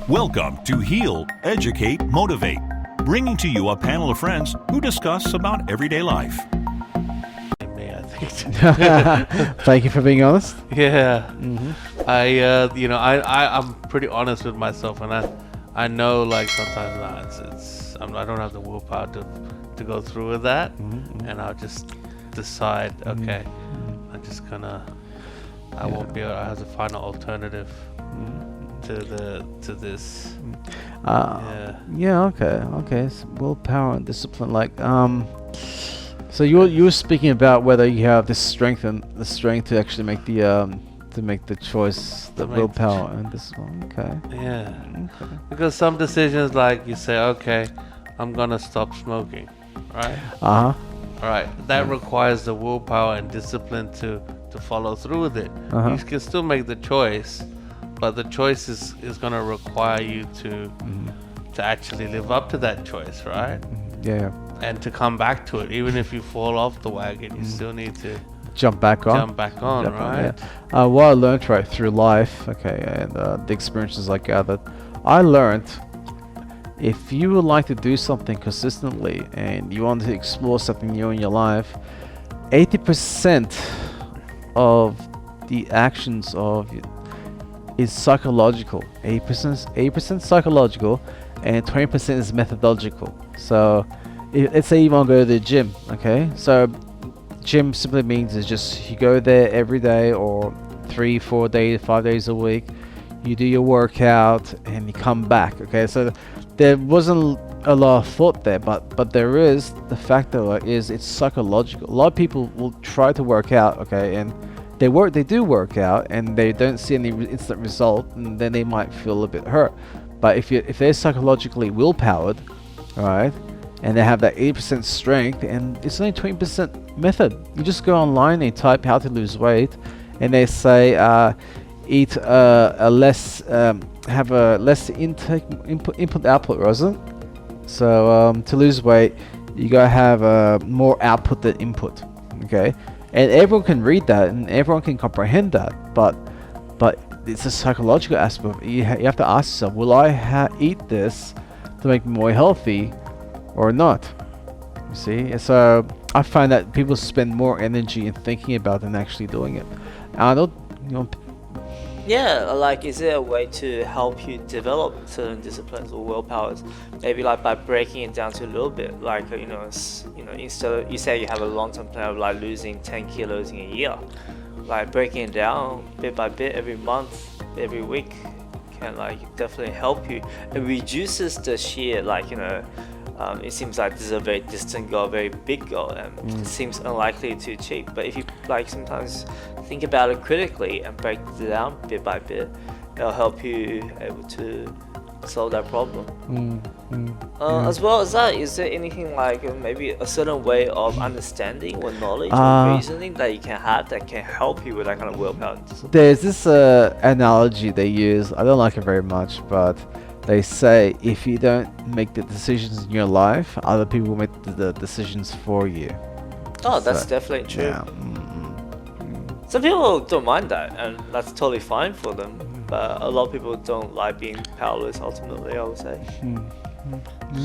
Welcome to Heal, Educate, Motivate, bringing to you a panel of friends who discuss about everyday life. Me, I think. Thank you for being honest. Yeah. I'm pretty honest with myself, and I know like sometimes I don't have the willpower to go through with that, and I'll just decide, okay, I'm just gonna. I won't be able. I have to find an alternative to this. Okay. So willpower and discipline, so you were speaking about whether you have the strength to actually make the choice, the willpower and discipline. Okay. Yeah. Okay. Because some decisions, like you say, okay, I'm gonna stop smoking, right? Right. That requires the willpower and discipline to follow through with it. You can still make the choice, but the choice is going to require you to actually live up to that choice, right? Yeah. And to come back to it. Even if you fall off the wagon, you still need to jump back on, right? Yeah. What I learned right through life, and the experiences I gathered, I learned if you would like to do something consistently and you want to explore something new in your life, 80% of the actions is psychological. 80% psychological, and 20% is methodological. So, let's say you want to go to the gym. Okay, so gym simply means is just you go there every day, or 3, 4 days, 5 days a week. You do your workout and you come back. Okay, so there wasn't a lot of thought there, but there is the factor is it's psychological. A lot of people will try to work out, okay, and they do work out and they don't see any instant result, and then they might feel a bit hurt. But if they're psychologically willpowered, right, and they have that 80% strength, and it's only 20% method. You just go online and type how to lose weight, and they say eat have a less input output, wasn't it? So to lose weight, you gotta have more output than input. Okay, and everyone can read that and everyone can comprehend that, but it's a psychological aspect. You have to ask yourself, will I eat this to make me more healthy or not? You see, so I find that people spend more energy in thinking about than actually doing it. Arnold, Yeah, like, is there a way to help you develop certain disciplines or willpowers? Maybe like by breaking it down to a little bit, like instead of, you say you have a long-term plan of like losing 10 kilos in a year, like breaking it down bit by bit every month, every week can like definitely help you. It reduces the sheer it seems like this is a very distant goal, a very big goal, and it seems unlikely to achieve. But if you like sometimes think about it critically and break it down bit by bit, it'll help you able to solve that problem. As well as that, is there anything like maybe a certain way of understanding or knowledge or reasoning that you can have that can help you with that kind of willpower and discipline? There's this analogy they use. I don't like it very much, but they say if you don't make the decisions in your life, other people will make the decisions for you. Oh, that's definitely true. Yeah. Some people don't mind that, and that's totally fine for them. But a lot of people don't like being powerless. Ultimately, I would say.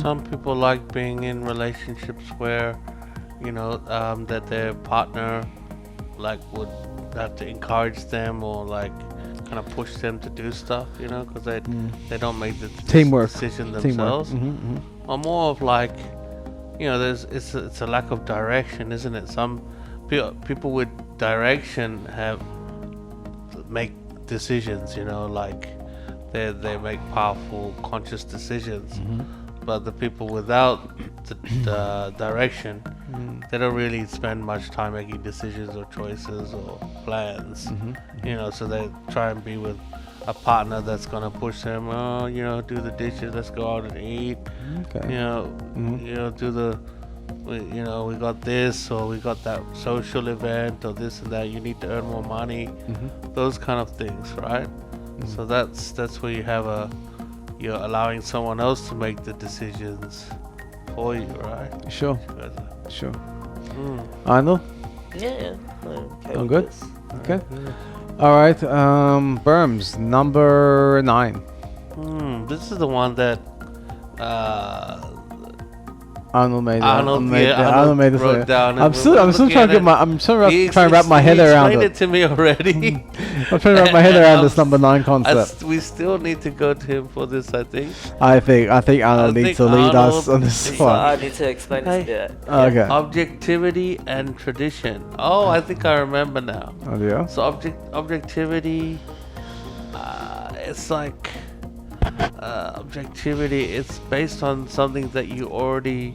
Some people like being in relationships where, that their partner, would have to encourage them or kind of push them to do stuff, because they don't make the decision themselves. Or more of it's a lack of direction, isn't it? Some people with direction make decisions, they make powerful, conscious decisions. But the people without the direction, they don't really spend much time making decisions or choices or plans. So they try and be with a partner that's gonna push them. Do the dishes. Let's go out and eat. Okay. Do the. We got this or we got that social event or this and that. You need to earn more money. Those kind of things, right? So that's where you have you're allowing someone else to make the decisions for you, right? Sure. Arnold? Yeah. I'm good. Okay. All right. Berms, number 9. This is the one that Arnold made it. Arnold Arnold made it. wrote down. I'm still trying to get my. I'm still trying to wrap my head around He explained it. it to me already. I'm trying to wrap my head around this number 9 concept. We still need to go to him for this, I think. I think Arnold needs to lead us on this So one. I need to explain this a bit. Okay. Objectivity and tradition. Oh, I think I remember now. Oh yeah. So objectivity, it's like objectivity. It's based on something that you already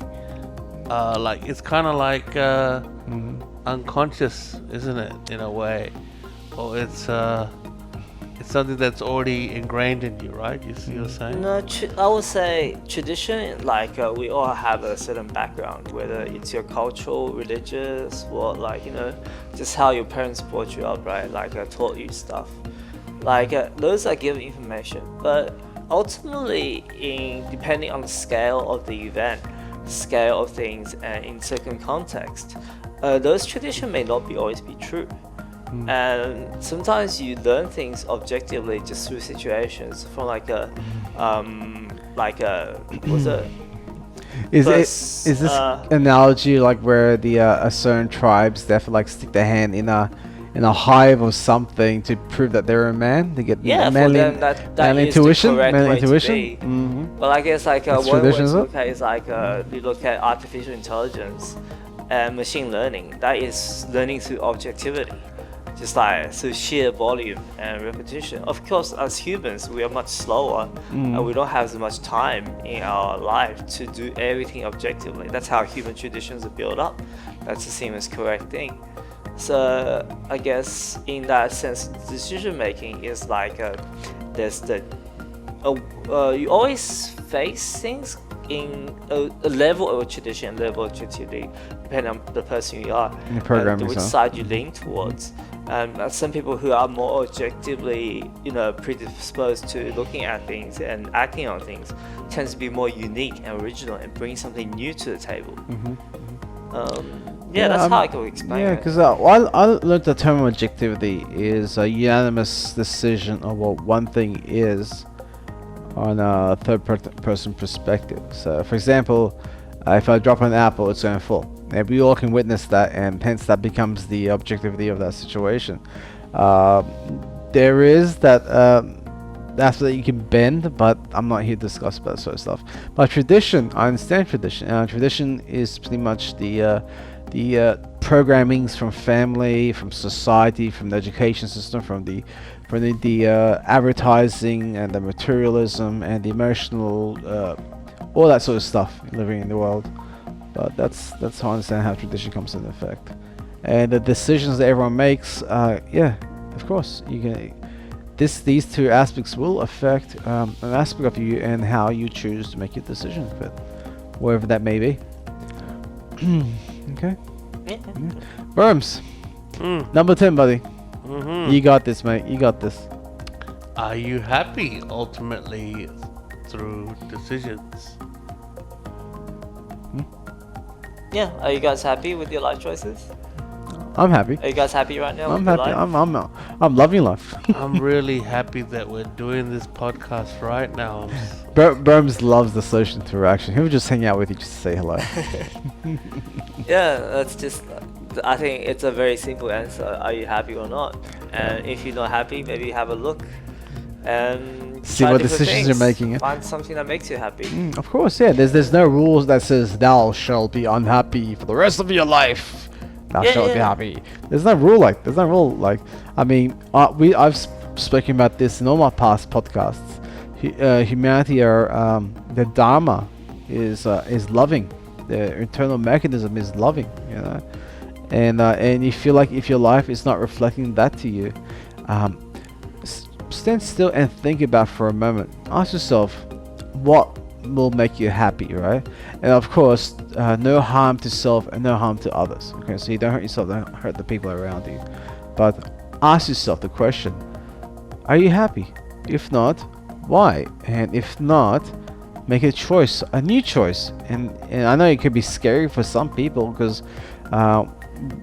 like. It's kind of like unconscious, isn't it? In a way, or it's something that's already ingrained in you, right? You see what I'm saying? No, I would say tradition. Like we all have a certain background, whether it's your cultural, religious, or like just how your parents brought you up, right? Like taught you stuff. Like those are given information, but ultimately, depending on the scale of the event, scale of things, and in certain context, those traditions may not always be true. And sometimes you learn things objectively just through situations from like a what's it? Is Plus, this analogy like where the certain tribes they have to like stick their hand in a hive or something to prove that they're a man? They get Yeah, manly, for them that manly is the intuition, correct manly way to intuition. be. Mm-hmm. Well, I guess like That's one way tradition, to is it? look at it is like you look at artificial intelligence and machine learning. That is learning through objectivity, just like through sheer volume and repetition. Of course, as humans, we are much slower and we don't have as much time in our life to do everything objectively. That's how human traditions are built up. That's the same as correct thing. So I guess in that sense, decision making is like there's the you always face things in a level of tradition, level of objectivity, depending on the person you are, and which side you lean towards. And some people who are more objectively, predisposed to looking at things and acting on things, tends to be more unique and original and bring something new to the table. That's how I can explain it. Yeah, because I learned the term objectivity is a unanimous decision of what one thing is on a third-person perspective. So, for example, if I drop an apple, it's going to fall. And we all can witness that, and hence that becomes the objectivity of that situation. There is that aspect that you can bend, but I'm not here to discuss that sort of stuff. But tradition, I understand tradition. Tradition is pretty much the programmings from family, from society, from the education system, from the advertising and the materialism and the emotional, all that sort of stuff living in the world. But that's how I understand how tradition comes into effect, and the decisions that everyone makes. Of course, you can. These two aspects will affect an aspect of you and how you choose to make your decision with, wherever that may be. Okay. Yeah. Worms. Number 10, buddy. You got this, mate. You got this. Are you happy ultimately through decisions? Yeah. Are you guys happy with your life choices? I'm happy. Are you guys happy right now? I'm with your happy. life? I'm loving life. I'm really happy that we're doing this podcast right now. Burms loves the social interaction. He'll just hang out with you just to say hello. Yeah, that's just. I think it's a very simple answer. Are you happy or not? And if you're not happy, maybe have a look and See try what different decisions you're things. making, yeah? Find something that makes you happy. Of course, yeah. There's no rules that says thou shalt be unhappy for the rest of your life. Thou shalt be happy. There's no rule like. I mean, I've spoken about this in all my past podcasts. Humanity are the dharma is loving. The internal mechanism is loving. And you feel like if your life is not reflecting that to you, stand still and think about for a moment. Ask yourself, what will make you happy, right? And of course, no harm to self and no harm to others. Okay, so you don't hurt yourself, don't hurt the people around you. But ask yourself the question: are you happy? If not, why? And if not, make a choice, a new choice. And I know it could be scary for some people because.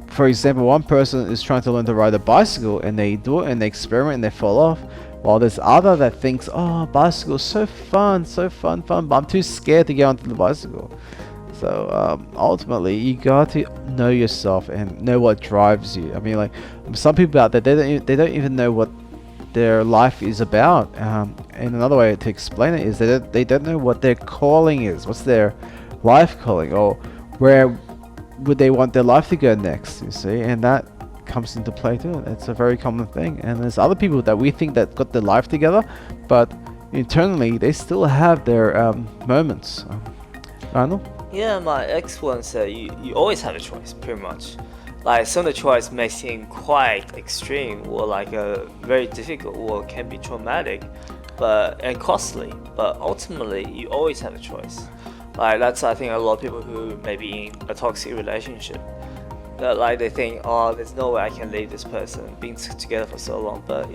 For example, one person is trying to learn to ride a bicycle and they do it and they experiment and they fall off, while there's other that thinks, oh, bicycle's so fun, but I'm too scared to get onto the bicycle. So ultimately, you got to know yourself and know what drives you. I mean, like some people out there, they don't even know what their life is about. And another way to explain it is that they don't know what their calling is. What's their life calling, or where would they want their life to go next? You see, and that comes into play too. It's a very common thing. And there's other people that we think that got their life together, but internally they still have their moments. Arnold? Yeah, my ex once said you always have a choice, pretty much. Like some of the choice may seem quite extreme or like very difficult or can be traumatic, and costly. But ultimately, you always have a choice. Like that's I think a lot of people who may be in a toxic relationship. That like they think, oh, there's no way I can leave this person, being together for so long. But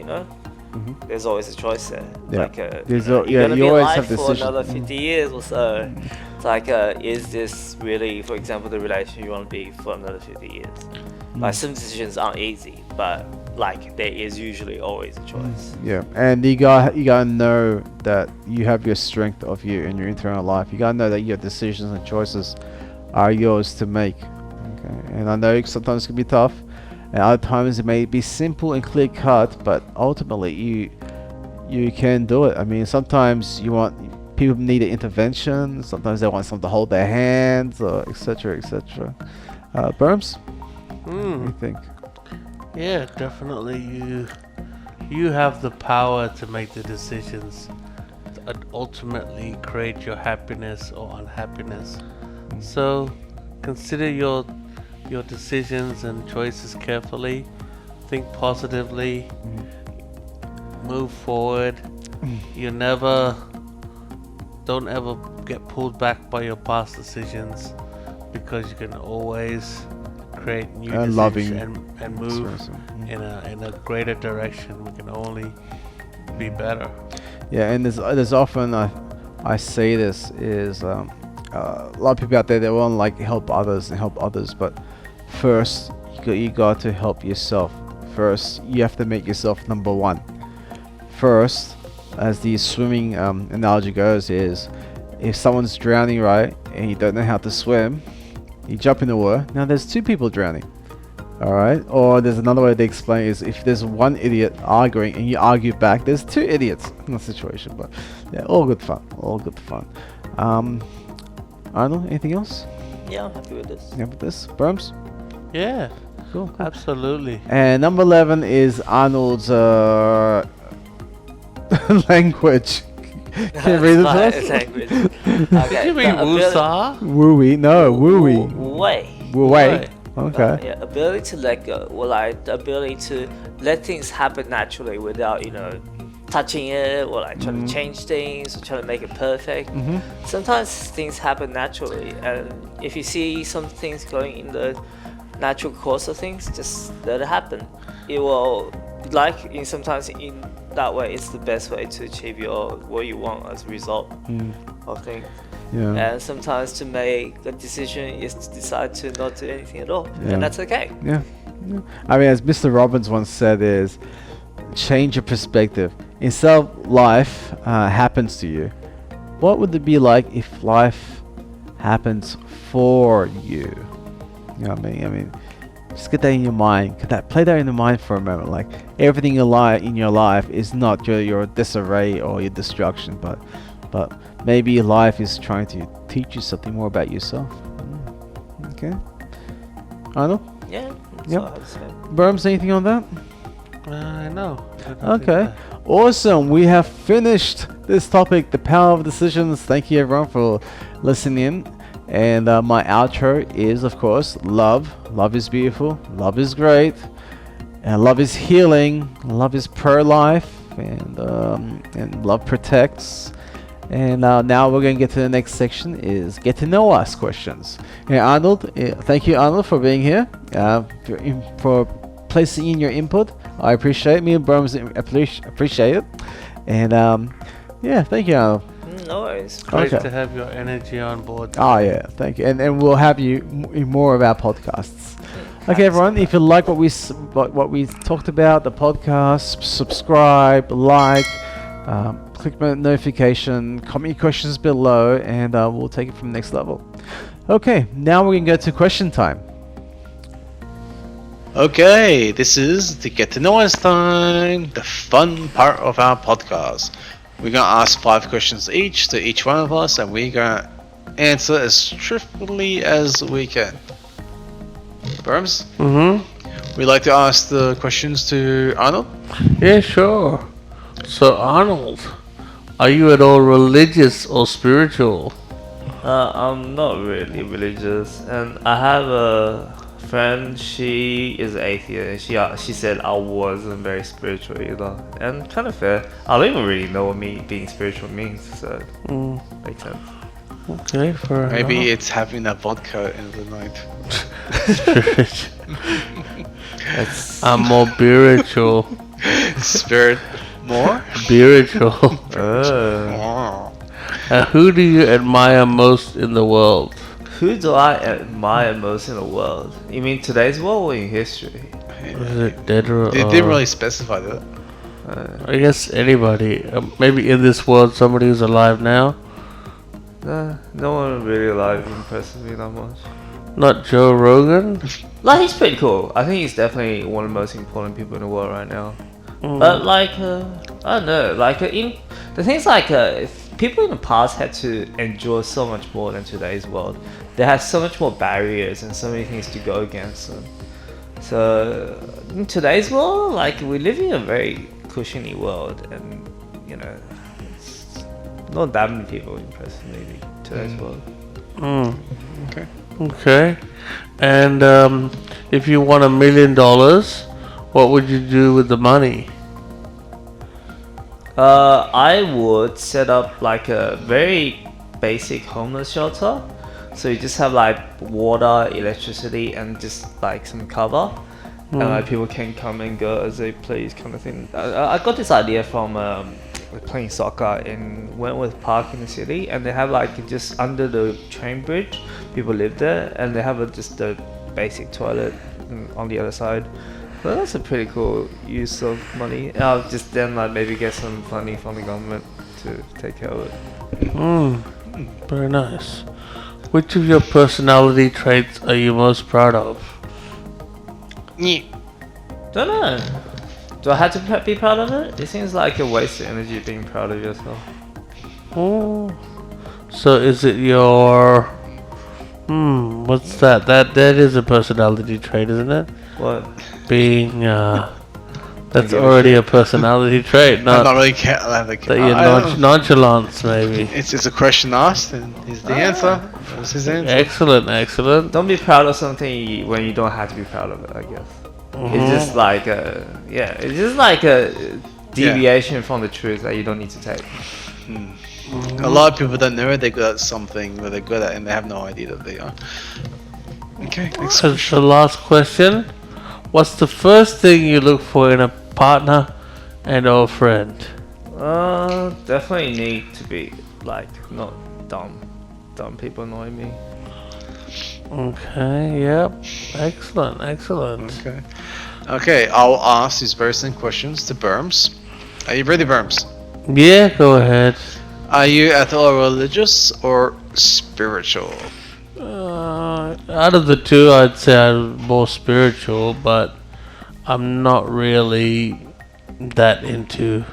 there's always a choice there. Yeah. Like you you're gonna be always alive have for decisions. another 50 years or so. It's like, is this really, for example, the relationship you want to be for another 50 years? Like some decisions aren't easy, but like there is usually always a choice. Yeah, and you gotta know that you have your strength of you in your internal life. You gotta know that your decisions and choices are yours to make. Okay, and I know sometimes it can be tough, and other times it may be simple and clear cut, but ultimately you can do it. I mean, sometimes people need an intervention. Sometimes they want someone to hold their hands, or etc. etc. Berms, what do you think? Yeah, definitely. You have the power to make the decisions that ultimately create your happiness or unhappiness. So consider your decisions and choices carefully. Think positively. Move forward. Don't ever get pulled back by your past decisions, because you can always create new decisions and move in a greater direction. We can only be better. Yeah, and there's often I say this is a lot of people out there, they want to like help others, but first you got to help yourself. First, you have to make yourself number one. First, as the swimming analogy goes, is if someone's drowning, right, and you don't know how to swim, you jump in the water. Now there's two people drowning. All right. Or there's another way to explain is if there's one idiot arguing and you argue back, there's two idiots in the situation. But yeah, all good fun. Arnold, anything else? Yeah, I'm happy with this. You happy with this? Berms? Yeah, Cool. absolutely. And number 11 is Arnold's language. Can you read it to us? Language. Did Okay. you mean Wusa? Wooey. No, wooey. Way. Wooey. Okay. Yeah, ability to let go, or like the ability to let things happen naturally without touching it or like trying to change things or trying to make it perfect. Sometimes things happen naturally, and if you see some things going in the natural course of things, just let it happen. It will, sometimes in that way, it's the best way to achieve what you want as a result of things. Yeah. And sometimes to make a decision is to decide to not do anything at all, Yeah. and that's okay. Yeah. I mean, as Mr. Robbins once said, is change your perspective. Instead of life happens to you, what would it be like if life happens for you? You know what I mean? Just get that in your mind. Play that in the mind for a moment. Like everything in your life is not your disarray or your destruction, but maybe your life is trying to teach you something more about yourself. Okay. Arnold? Yeah. Yep. So I would say. Berms, anything on that? No. Okay. Awesome. We have finished this topic, the power of decisions. Thank you everyone for listening in. And my outro is, of course, love. Love is beautiful. Love is great. And love is healing. Love is pro-life. And love protects. And now we're going to get to the next section, is get to know us questions. And Arnold, thank you, Arnold, for being here, for placing in your input. I appreciate it. Me and Brahms appreciate it. And yeah, thank you, Arnold. No worries. Great Okay. to have your energy on board. Oh yeah, thank you. And we'll have you in more of our podcasts. Okay, everyone. If you like what we talked about, the podcast, subscribe, like, click the notification, comment your questions below, and we'll take it from the next level. Okay, now we can go to question time. Okay, this is the get to know us time, the fun part of our podcast. We're gonna ask 5 questions each to each one of us, and we're gonna answer as truthfully as we can. Burms? We'd like to ask the questions to Arnold. Yeah, sure. So Arnold, are you at all religious or spiritual? I'm not really religious, and I have a friend. She is atheist. She said I wasn't very spiritual either, and kind of fair. I don't even really know what being spiritual means, so makes sense. Okay, for Maybe it's having a vodka in the night. I'm more spiritual. Spirit more? Spiritual. Oh. Who do you admire most in the world? Who do I admire most in the world? You mean today's world or in history? Is it dead or They didn't really specify that. I guess anybody. Maybe in this world, somebody who's alive now. No one really alive impresses me that much. Not Joe Rogan. Like, he's pretty cool. I think he's definitely one of the most important people in the world right now. But like, I don't know. Like, the thing's like, if people in the past had to endure so much more than today's world. They had so much more barriers and so many things to go against them. So in today's world, like, we live in a very cushiony world, and you know, it's not that many people impress me in today's world. Okay. Okay. And if you won $1 million, what would you do with the money? I would set up like a very basic homeless shelter. So you just have like water, electricity, and just like some cover. And like people can come and go as they please, kind of thing. I got this idea from playing soccer in Wentworth Park in the city, and they have like just under the train bridge, people live there, and they have just a basic toilet on the other side. So that's a pretty cool use of money. I'll just then like maybe get some funding from the government to take care of it. Very nice. Which of your personality traits are you most proud of? Don't know. Do I have to be proud of it? It seems like a waste of energy being proud of yourself. So is it your... what's that? That is a personality trait, isn't it? What? Being... that's already a personality trait, I'm not not really that you're nonchalance, maybe. It's just a question asked, and here's the answer. That was his answer. Excellent. Don't be proud of something when you don't have to be proud of it, I guess. It's just like it's just like a deviation from the truth that you don't need to take. A lot of people don't know they're good at something that they're good at, and they have no idea that they are. Okay, next So the last question. What's the first thing you look for in a partner and or friend? Definitely need to be like not dumb. Dumb people annoy me. Okay, yep. Excellent. Okay, I'll ask these very same questions to Burms. Are you ready, Burms? Yeah, go ahead. Are you at all religious or spiritual? Out of the two, I'd say I'm more spiritual, but I'm not really that into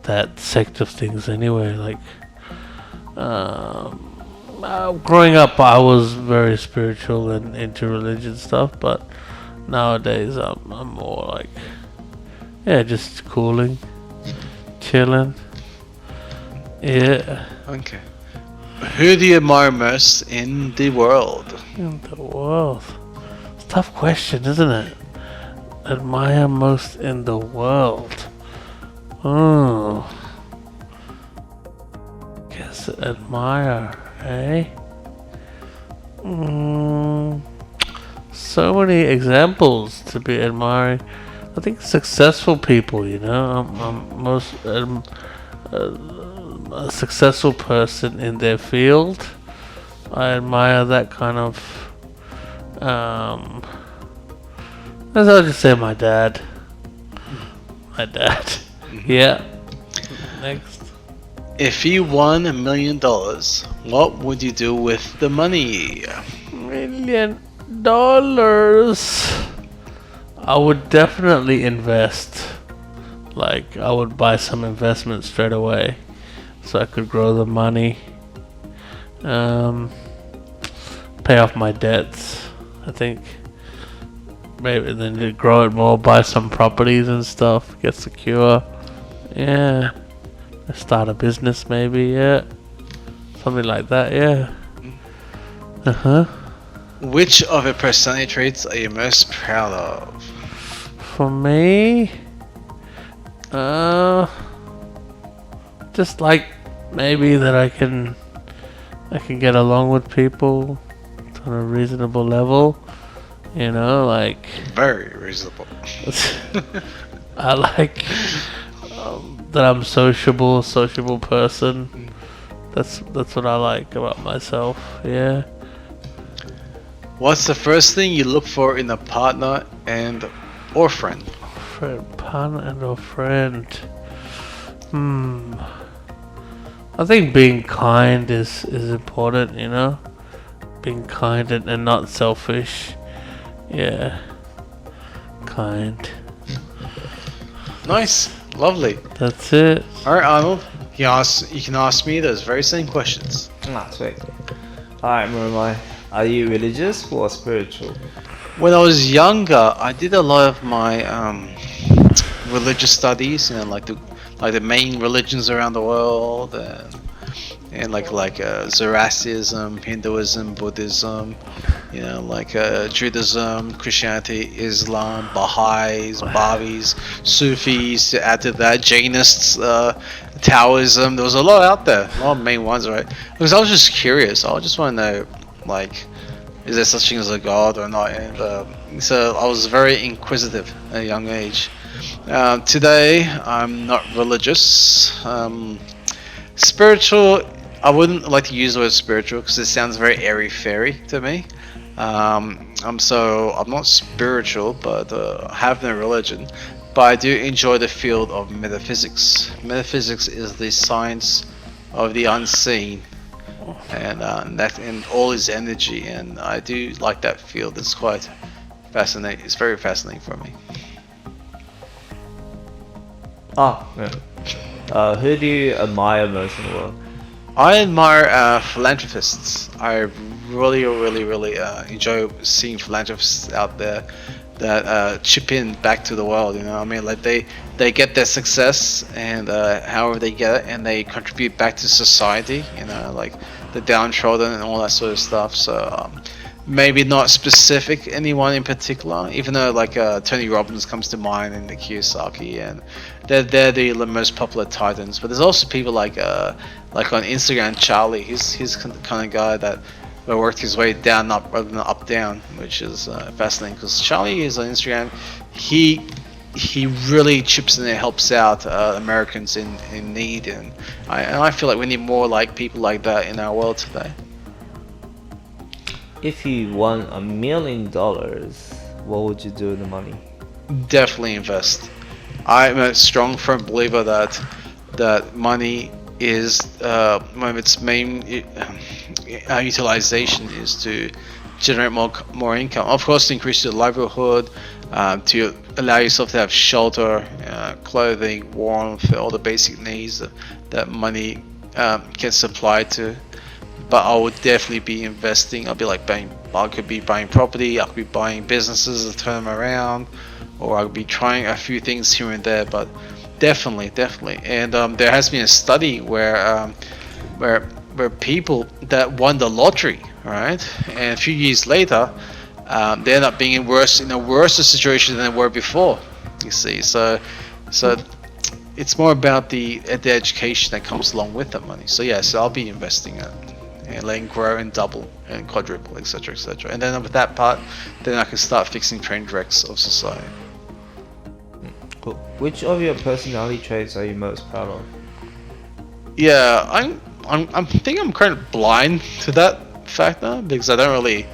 that sect of things anyway. Like, growing up, I was very spiritual and into religion stuff, but nowadays I'm more like, just cooling, chilling. Yeah. Okay. Who do you admire most in the world? In the world. It's a tough question, isn't it? Admire most in the world. Guess admire, eh? So many examples to be admiring. I think successful people, I'm most a successful person in their field. I admire that kind of I'll just say my dad. My dad. Yeah. Next. If you won $1 million, what would you do with the money? $1 million. I would definitely invest. Like, I would buy some investment straight away so I could grow the money. Pay off my debts, I think. Maybe then to grow it more, buy some properties and stuff, get secure. Yeah. Start a business maybe, yeah. Something like that, yeah. Uh-huh. Which of your personality traits are you most proud of? For me, just like maybe that I can get along with people on a reasonable level, you know, like Very reasonable. I like that I'm sociable person. That's what I like about myself. Yeah. What's the first thing you look for in a partner and or friend? Partner and or friend. I think being kind is important, you know? Being kind and not selfish. Yeah. Kind. Nice. Lovely. That's it. Alright, Arnold. You can ask me those very same questions. Sweet. Alright, Murumai. Are you religious or spiritual? When I was younger, I did a lot of my religious studies, you know, like the main religions around the world, and like Zoroastrianism, Hinduism, Buddhism, you know, like Judaism, Christianity, Islam, Baha'is, Babis, Sufis. To add to that, Jainists, Taoism. There was a lot out there, a lot of main ones, right? Because I was just curious. I just want to know, like, is there such thing as a god or not? And so I was very inquisitive at a young age. Today, I'm not religious. Spiritual, I wouldn't like to use the word spiritual because it sounds very airy-fairy to me. I'm not spiritual, but I have no religion. But I do enjoy the field of metaphysics. Metaphysics is the science of the unseen, and that in all its energy. And I do like that field. It's quite fascinating. It's very fascinating for me. Who do you admire most in the world? I admire philanthropists. I really enjoy seeing philanthropists out there that chip in back to the world. You know, I mean, like they get their success and however they get it, and they contribute back to society. You know, like the downtrodden and all that sort of stuff. So maybe not specific anyone in particular, even though like Tony Robbins comes to mind and the Kiyosaki, and they're the most popular titans. But there's also people like on Instagram, Charlie. He's the kind of guy that worked his way down up rather than up down, which is fascinating because Charlie is on Instagram. He really chips in and helps out Americans in need, and I feel like we need more like people like that in our world today. If you won $1 million, what would you do with the money? Definitely invest. I'm a strong firm believer that money is one of its main utilization is to generate more income. Of course, to increase your livelihood, to allow yourself to have shelter, clothing, warmth, all the basic needs that money can supply to. But I would definitely be investing. I could be buying property, I could be buying businesses to turn them around, or I could be trying a few things here and there. But definitely. And there has been a study where people that won the lottery, right, and a few years later, they end up being in a worse situation than they were before. You see, so it's more about the education that comes along with that money. So yes, I'll be investing it and letting grow and double and quadruple, etc., etc. And then with that part, then I can start fixing train wrecks of society. Cool. Which of your personality traits are you most proud of? Yeah, I think I'm kind of blind to that factor because I don't really.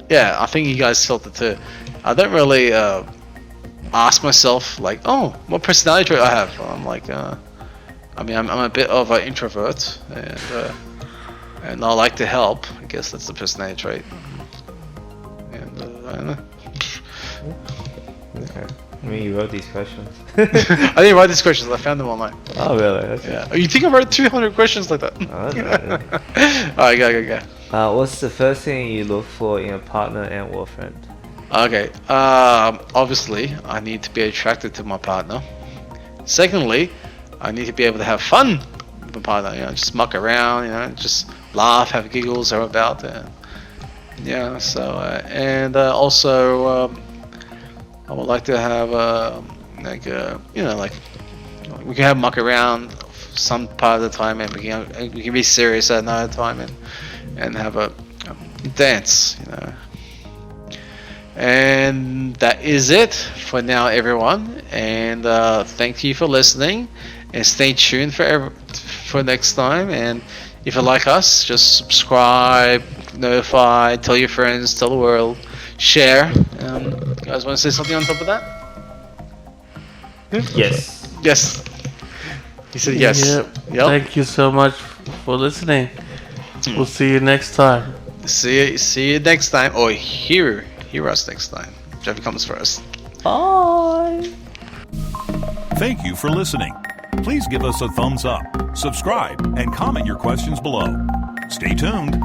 Yeah, I think you guys felt it too. I don't really ask myself like, oh, what personality trait I have. I'm like, I'm a bit of an introvert, and I like to help. I guess that's the personality trait. And I don't know. Okay. I mean, you wrote these questions. I didn't write these questions. I found them online. Oh, really? Okay. Yeah. Oh, you think I wrote 200 questions like that? Oh, that's right. Alright, go. What's the first thing you look for in a partner and/or friend? Okay. Obviously, I need to be attracted to my partner. Secondly, I need to be able to have fun with my partner. You know, just muck around. You know, just laugh, have giggles, or about. Yeah. So, also, I would like to have we can have muck around some part of the time, and we can be serious at another time, and have a dance. You know. And that is it for now, everyone. And thank you for listening. And stay tuned for next time. And if you like us, just subscribe, notify, tell your friends, tell the world, share. You guys want to say something on top of that? Yes. Yes. He said yes. Yep. Thank you so much for listening. We'll see you next time. See you next time, or hear us next time. Whichever comes first. Bye. Thank you for listening. Please give us a thumbs up, subscribe, and comment your questions below. Stay tuned.